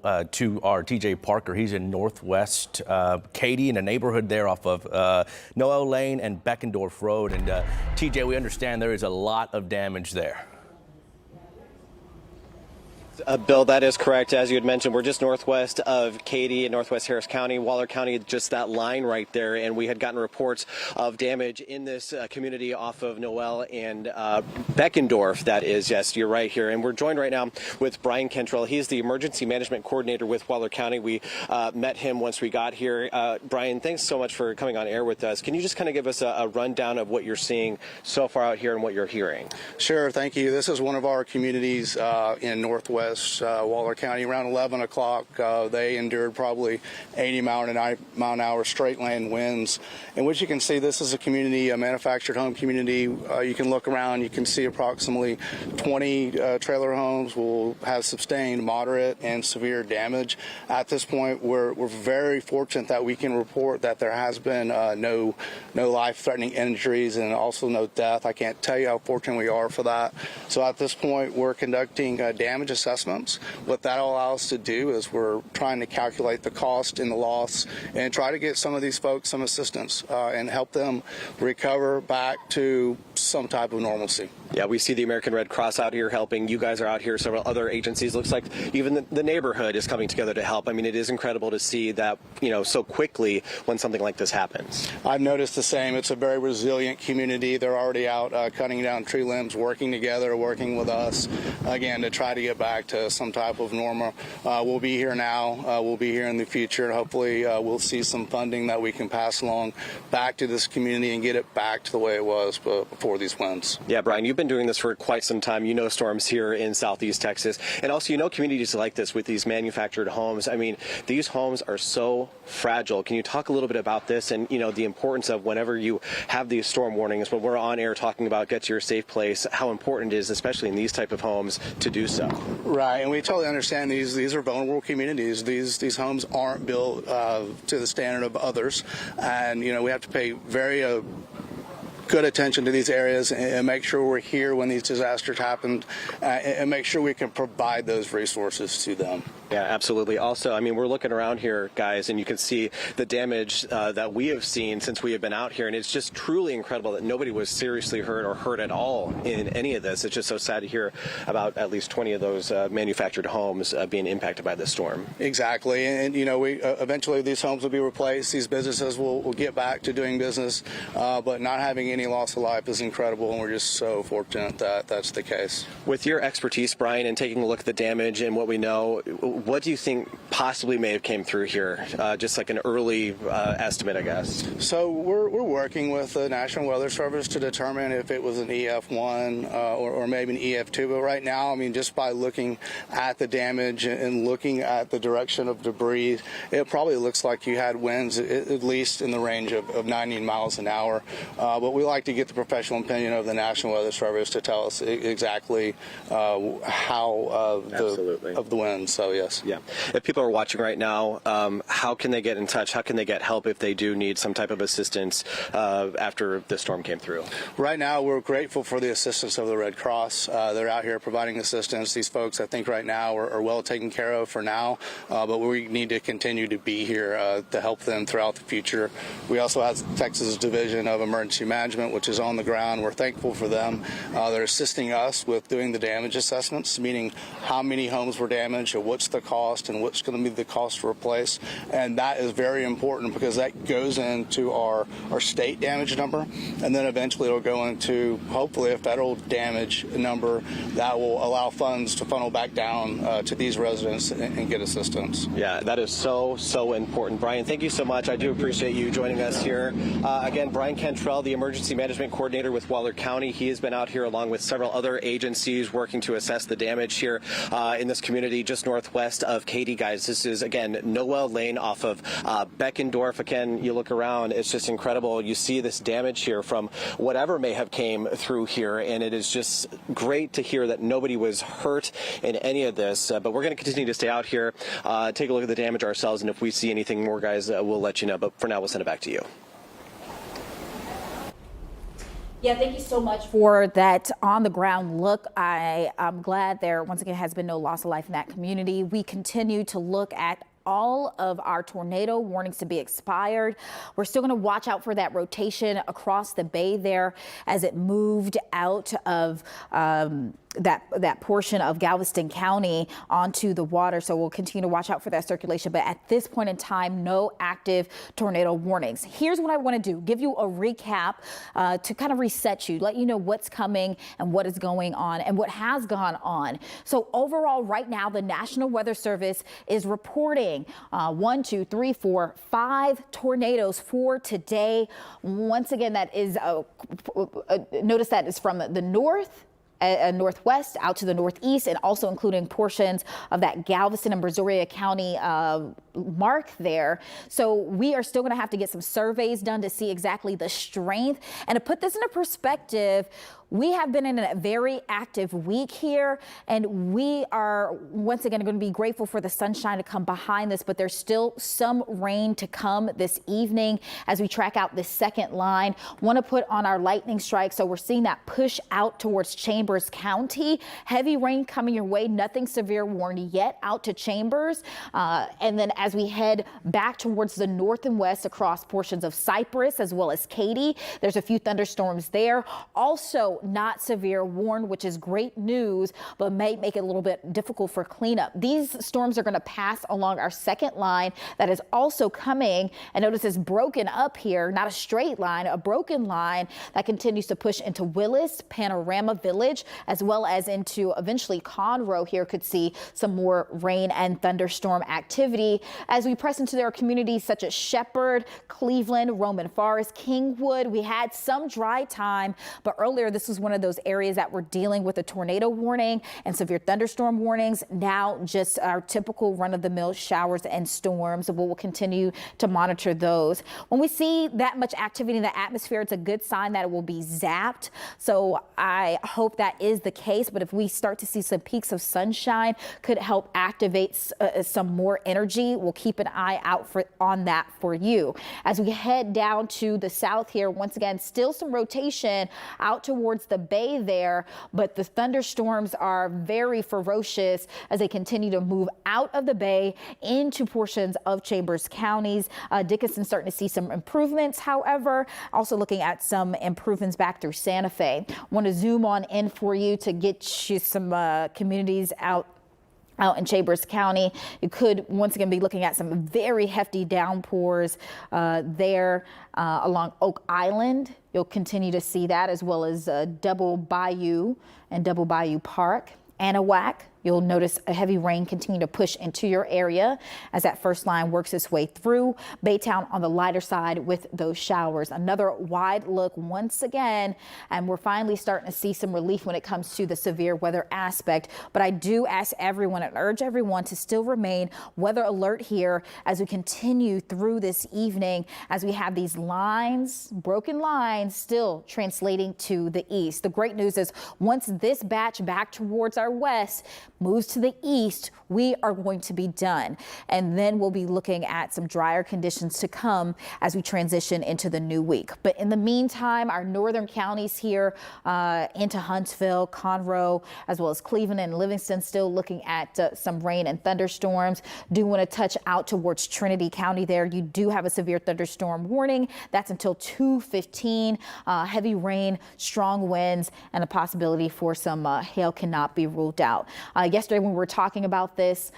to our TJ Parker. He's in Northwest Katy, in a neighborhood there off of Noel Lane and Beckendorf Road. And TJ, we understand there is a lot of damage there. Bill, that is correct. As you had mentioned, we're just northwest of Katy in northwest Harris County, Waller County, just that line right there. And we had gotten reports of damage in this community off of Noel and Beckendorf. That is, yes, you're right here. And we're joined right now with Brian Cantrell. He's the emergency management coordinator with Waller County. We met him once we got here. Brian, thanks so much for coming on air with us. Can you just kind of give us a rundown of what you're seeing so far out here and what you're hearing? Sure, thank you. This is one of our communities in northwest Waller County. Around 11 o'clock, they endured probably 80 mile an hour straight line winds. And what you can see, this is a community, a manufactured home community. You can look around, you can see approximately 20 trailer homes will have sustained moderate and severe damage. At this point, we're very fortunate that we can report that there has been no life-threatening injuries and also no death. I can't tell you how fortunate we are for that. So at this point, we're conducting damage assessments. What that will allow us to do is we're trying to calculate the cost and the loss and try to get some of these folks some assistance and help them recover back to some type of normalcy. Yeah, we see the American Red Cross out here helping. You guys are out here, several other agencies. Looks like even the neighborhood is coming together to help. I mean, it is incredible to see that, so quickly when something like this happens. I've noticed the same. It's a very resilient community. They're already out cutting down tree limbs, working together, working with us, again, to try to get back to some type of normal. We'll be here now. We'll be here in the future. Hopefully, we'll see some funding that we can pass along back to this community and get it back to the way it was before these winds. Yeah, Brian, you've been doing this for quite some time. You know storms here in southeast Texas, and also communities like this with these manufactured homes. I mean, these homes are so fragile. Can you talk a little bit about this and the importance of whenever you have these storm warnings, when we're on air talking about get to your safe place, how important it is, especially in these type of homes, to do so? Right, and we totally understand these are vulnerable communities. These homes aren't built to the standard of others, and we have to pay very good attention to these areas and make sure we're here when these disasters happen and make sure we can provide those resources to them. Yeah, absolutely. Also, I mean, we're looking around here, guys, and you can see the damage that we have seen since we have been out here, and it's just truly incredible that nobody was seriously hurt or hurt at all in any of this. It's just so sad to hear about at least 20 of those manufactured homes being impacted by this storm. Exactly, and we eventually these homes will be replaced. These businesses will get back to doing business, but not having any loss of life is incredible, and we're just so fortunate that that's the case. With your expertise, Brian, and taking a look at the damage and what we know, what do you think possibly may have came through here? Just like an early estimate, I guess. So we're working with the National Weather Service to determine if it was an EF1 or maybe an EF2. But right now, I mean, just by looking at the damage and looking at the direction of debris, it probably looks like you had winds at least in the range of 90 miles an hour. But we like to get the professional opinion of the National Weather Service to tell us exactly how of the winds. So yes. Yeah. If people are watching right now, how can they get in touch? How can they get help if they do need some type of assistance after the storm came through? Right now, we're grateful for the assistance of the Red Cross. They're out here providing assistance. These folks, I think, right now are well taken care of for now, but we need to continue to be here to help them throughout the future. We also have Texas Division of Emergency Management, which is on the ground. We're thankful for them. They're assisting us with doing the damage assessments, meaning how many homes were damaged or what's the cost and what's going to be the cost to replace. And that is very important because that goes into our state damage number, and then eventually it'll go into hopefully a federal damage number that will allow funds to funnel back down to these residents and get assistance. Yeah, that is so important. Brian, thank you so much. I do appreciate you joining us here. Again, Brian Cantrell, the emergency management coordinator with Waller County. He has been out here along with several other agencies working to assess the damage here in this community just northwest of Katy, guys. This is, again, Noel Lane off of Beckendorf. Again, you look around, it's just incredible. You see this damage here from whatever may have came through here, and it is just great to hear that nobody was hurt in any of this. But we're going to continue to stay out here, take a look at the damage ourselves, and if we see anything more, guys, we'll let you know. But for now, we'll send it back to you. Yeah, thank you so much for that on the ground look. I'm glad there once again has been no loss of life in that community. We continue to look at all of our tornado warnings to be expired. We're still going to watch out for that rotation across the bay there as it moved out of that portion of Galveston County onto the water. So we'll continue to watch out for that circulation. But at this point in time, no active tornado warnings. Here's what I want to do. Give you a recap to kind of reset you, let you know what's coming and what is going on and what has gone on. So overall, right now, the National Weather Service is reporting 1, 2, 3, 4, 5 tornadoes for today. Once again, that is notice that is from the northwest out to the northeast, and also including portions of that Galveston and Brazoria County mark there. So we are still going to have to get some surveys done to see exactly the strength. And to put this into perspective, we have been in a very active week here, and we are once again going to be grateful for the sunshine to come behind this, but there's still some rain to come this evening as we track out this second line. Want to put on our lightning strike. So we're seeing that push out towards Chambers County. Heavy rain coming your way. Nothing severe warned yet out to Chambers. And then as we head back towards the north and west across portions of Cypress as well as Katy, there's a few thunderstorms there. Also not severe warned, which is great news, but may make it a little bit difficult for cleanup. These storms are going to pass along our second line that is also coming. And notice it's broken up here, not a straight line, a broken line that continues to push into Willis, Panorama Village, as well as into eventually Conroe. Here could see some more rain and thunderstorm activity as we press into their communities such as Shepherd, Cleveland, Roman Forest, Kingwood. We had some dry time, but earlier this was one of those areas that were dealing with a tornado warning and severe thunderstorm warnings. Now just our typical run-of-the-mill showers and storms. We'll continue to monitor those. When we see that much activity in the atmosphere, it's a good sign that it will be zapped. So I hope that is the case. But if we start to see some peaks of sunshine, could help activate some more energy. We'll keep an eye out on that for you. As we head down to the south here, once again, still some rotation out towards the bay there, but the thunderstorms are very ferocious as they continue to move out of the bay into portions of Chambers counties. Dickinson starting to see some improvements, however, also looking at some improvements back through Santa Fe. Want to zoom on in for you to get you some communities out in Chambers County. You could once again be looking at some very hefty downpours there along Oak Island. You'll continue to see that, as well as Double Bayou and Double Bayou Park. Anahuac, you'll notice a heavy rain continue to push into your area as that first line works its way through. Baytown on the lighter side with those showers. Another wide look once again, and we're finally starting to see some relief when it comes to the severe weather aspect. But I do ask everyone and urge everyone to still remain weather alert here as we continue through this evening, as we have these lines, broken lines, still translating to the east. The great news is once this batch back towards our west moves to the east, we are going to be done. And then we'll be looking at some drier conditions to come as we transition into the new week. But in the meantime, our northern counties here into Huntsville, Conroe, as well as Cleveland and Livingston, still looking at some rain and thunderstorms. Do want to touch out towards Trinity County there. You do have a severe thunderstorm warning. That's until 2:15. Heavy rain, strong winds, and a possibility for some hail cannot be ruled out. Yesterday when we were talking about this,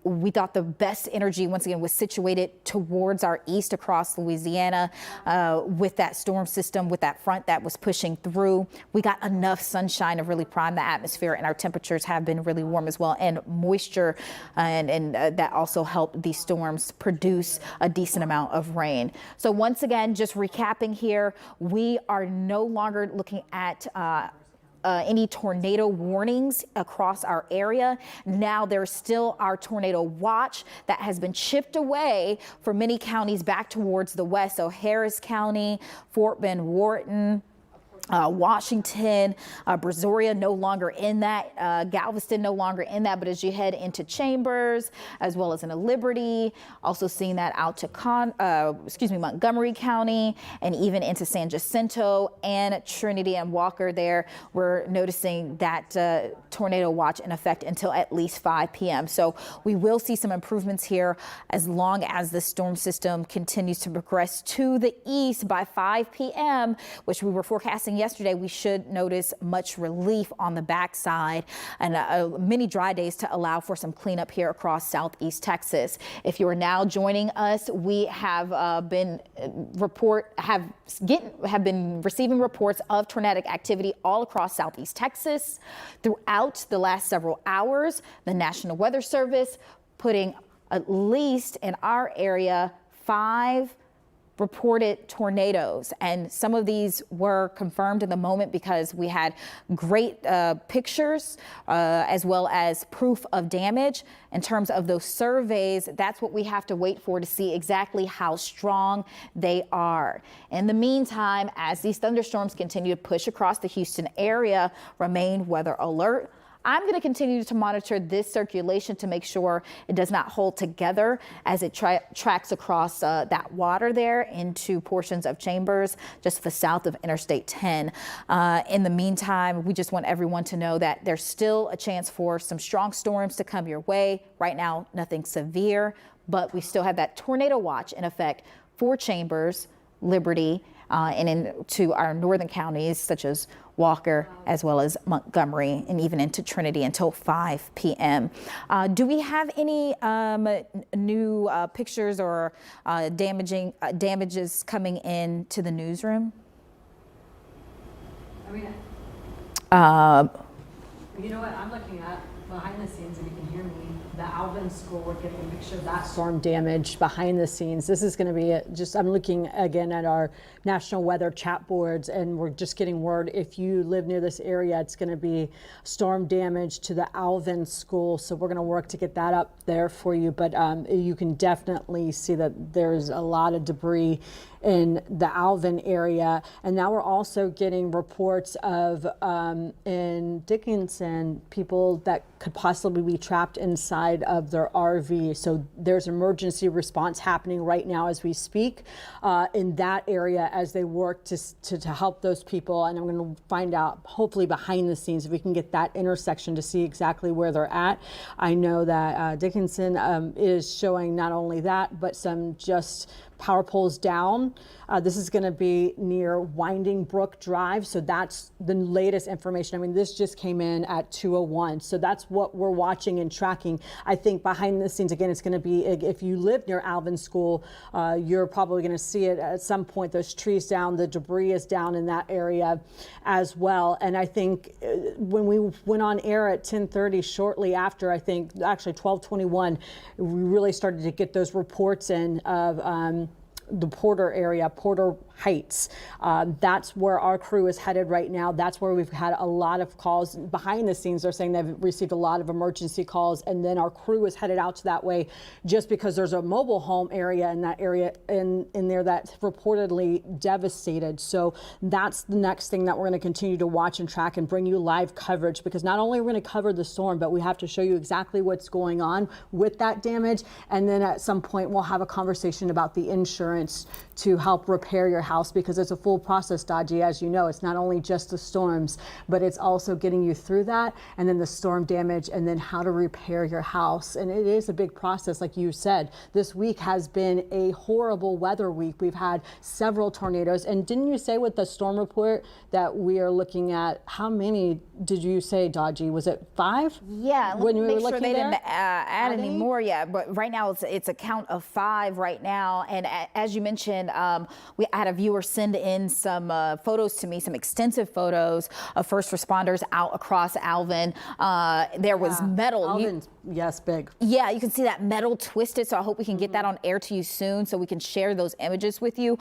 we thought the best energy once again was situated towards our east across Louisiana with that storm system, with that front that was pushing through. We got enough sunshine to really prime the atmosphere, and our temperatures have been really warm as well, and moisture, and that also helped these storms produce a decent amount of rain. So once again, just recapping here, we are no longer looking at any tornado warnings across our area. Now there's still our tornado watch that has been chipped away for many counties back towards the west. So Harris County, Fort Bend, Wharton, Washington, Brazoria no longer in that, Galveston no longer in that, but as you head into Chambers, as well as into Liberty, also seeing that out to Montgomery County, and even into San Jacinto and Trinity and Walker there, we're noticing that tornado watch in effect until at least 5 p.m. So we will see some improvements here as long as the storm system continues to progress to the east by 5 p.m., which we were forecasting yesterday. We should notice much relief on the backside and many dry days to allow for some cleanup here across southeast Texas. If you are now joining us, we have been receiving reports of tornadic activity all across southeast Texas throughout the last several hours. The National Weather Service putting at least in our area 5 reported tornadoes, and some of these were confirmed in the moment because we had great pictures as well as proof of damage. In terms of those surveys, that's what we have to wait for to see exactly how strong they are. In the meantime, as these thunderstorms continue to push across the Houston area, remain weather alert. I'm going to continue to monitor this circulation to make sure it does not hold together as it tracks across that water there into portions of Chambers, just to the south of Interstate 10. In the meantime, we just want everyone to know that there's still a chance for some strong storms to come your way. Right now, nothing severe, but we still have that tornado watch in effect for Chambers, Liberty, and into our northern counties such as Walker, as well as Montgomery, and even into Trinity until 5 p.m. Do we have any new pictures or damages coming in to the newsroom? I mean, you know what I'm looking at behind the scenes, if you can hear me, the Alvin School, we're getting a picture of that storm damage behind the scenes. This is going to be I'm looking again at our national weather chat boards, and we're just getting word if you live near this area, it's going to be storm damage to the Alvin School. So we're going to work to get that up there for you. But you can definitely see that there's a lot of debris in the Alvin area. And now we're also getting reports of in Dickinson, people that could possibly be trapped inside of their RV. So there's emergency response happening right now as we speak in that area as they work to help those people. And I'm going to find out, hopefully behind the scenes, if we can get that intersection to see exactly where they're at. I know that Dickinson is showing not only that, but some just power poles down. This is going to be near Winding Brook Drive. So that's the latest information. I mean, this just came in at 2:01. So that's what we're watching and tracking. I think behind the scenes, again, it's going to be, if you live near Alvin School, you're probably going to see it at some point. Those trees down, the debris is down in that area as well. And I think when we went on air at 10:30, shortly after, I think actually 12:21, we really started to get those reports in of the Porter area, Porter Heights. That's where our crew is headed right now. That's where we've had a lot of calls. Behind the scenes, they're saying they've received a lot of emergency calls, and then our crew is headed out to that way just because there's a mobile home area in that area in there that's reportedly devastated. So that's the next thing that we're going to continue to watch and track and bring you live coverage, because not only are we going to cover the storm, but we have to show you exactly what's going on with that damage. And then at some point, we'll have a conversation about the insurance to help repair your house, because it's a full process, Dodgy. As you know, it's not only just the storms, but it's also getting you through that, and then the storm damage, and then how to repair your house. And it is a big process. Like you said, this week has been a horrible weather week. We've had several tornadoes. And didn't you say with the storm report that we are looking at, how many did you say, Dodgy? Was it 5? Yeah, when we were looking they there? didn't add any more yet, but right now it's a count of 5 right now. And as you mentioned, we had a viewer send in some photos to me, some extensive photos of first responders out across Alvin. There was metal. Alvin's, yes, big. Yeah, you can see that metal twisted. So I hope we can get that on air to you soon so we can share those images with you.